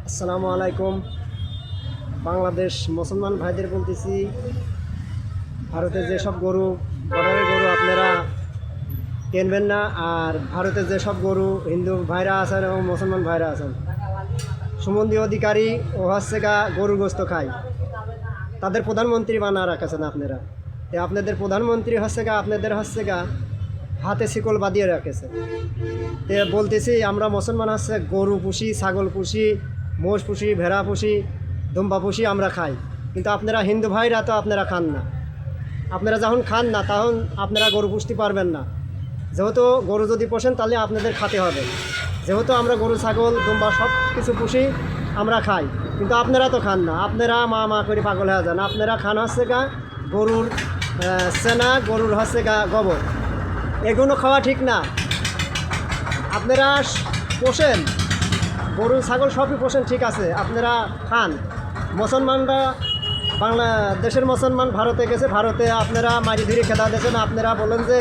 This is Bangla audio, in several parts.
আসসালামু আলাইকুম। বাংলাদেশ মুসলমান ভাইদের বলতেছি, ভারতের যেসব গরু, বর্ডারের গরু আপনারা কিনবেন না। আর ভারতের যেসব গরু হিন্দু ভাইরা আছেন এবং মুসলমান ভাইরা আছেন, সুমন্দি অধিকারী ও হচ্ছে গা গরুর গোস্ত খায়, তাদের প্রধানমন্ত্রী বানা রাখেছেন আপনারা। আপনাদের প্রধানমন্ত্রী হচ্ছে গা আপনাদের হচ্ছে গা হাতে শিকল বাঁধিয়ে রাখেছে। বলতেছি আমরা মুসলমান হচ্ছে গরু পুষি, ছাগল পুষি, মোষ পুষি, ভেড়া পুষি, দুম্বা পুষি, আমরা খাই। কিন্তু আপনারা হিন্দু ভাইরা তো আপনারা খান না। আপনারা যখন খান না তখন আপনারা গরু পুষতে পারবেন না। যেহেতু গরু যদি পোষেন তাহলে আপনাদের খেতে হবে। যেহেতু আমরা গরু, ছাগল, দুম্বা সব কিছু পুষি, আমরা খাই, কিন্তু আপনারা তো খান না। আপনারা মা করে পাগল হয়ে যান। আপনারা খান হচ্ছে গা গরুর সেনা, গরুর হচ্ছে গা গোবর। এগুলো খাওয়া ঠিক না। আপনারা পোষেন গরু, ছাগল সবই পোষেন, ঠিক আছে, আপনারা খান। মুসলমানরা, বাংলাদেশের মুসলমান ভারতে গেছে, ভারতে আপনারা মারি ধীরে খেদা দিয়েছেন। আপনারা বলেন যে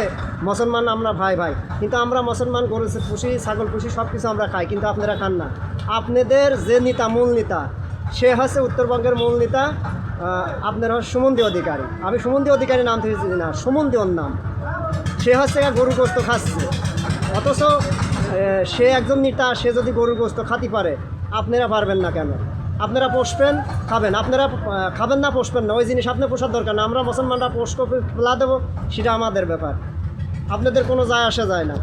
মুসলমান আমরা ভাই ভাই, কিন্তু আমরা মুসলমান গরু পুষি, ছাগল পুষি, সব কিছু আমরা খাই, কিন্তু আপনারা খান না। আপনাদের যে নেতা, মূল নেতা, সে হচ্ছে উত্তরবঙ্গের মূল নেতা, আপনার হচ্ছে সুমন্দি অধিকারী। আমি সুমন্দি অধিকারী নাম থেকে চিনি না, সুমন্দি ওর নাম। সে হচ্ছে গরু গোস্ত খাচ্ছে, অথচ সে একজন নেতা, সে যদি গরুর গোস্ত খাতে পারে, আপনারা পারবেন না কেন? আপনারা পোষবেন, খাবেন, আপনারা খাবেন না, পোষবেন না, ওই জিনিস আপনার পোষার দরকার না। আমরা মুসলমানরা পোষ ফেলা দেবো, সেটা আমাদের ব্যাপার, আপনাদের কোনো যায় আসা যায় না।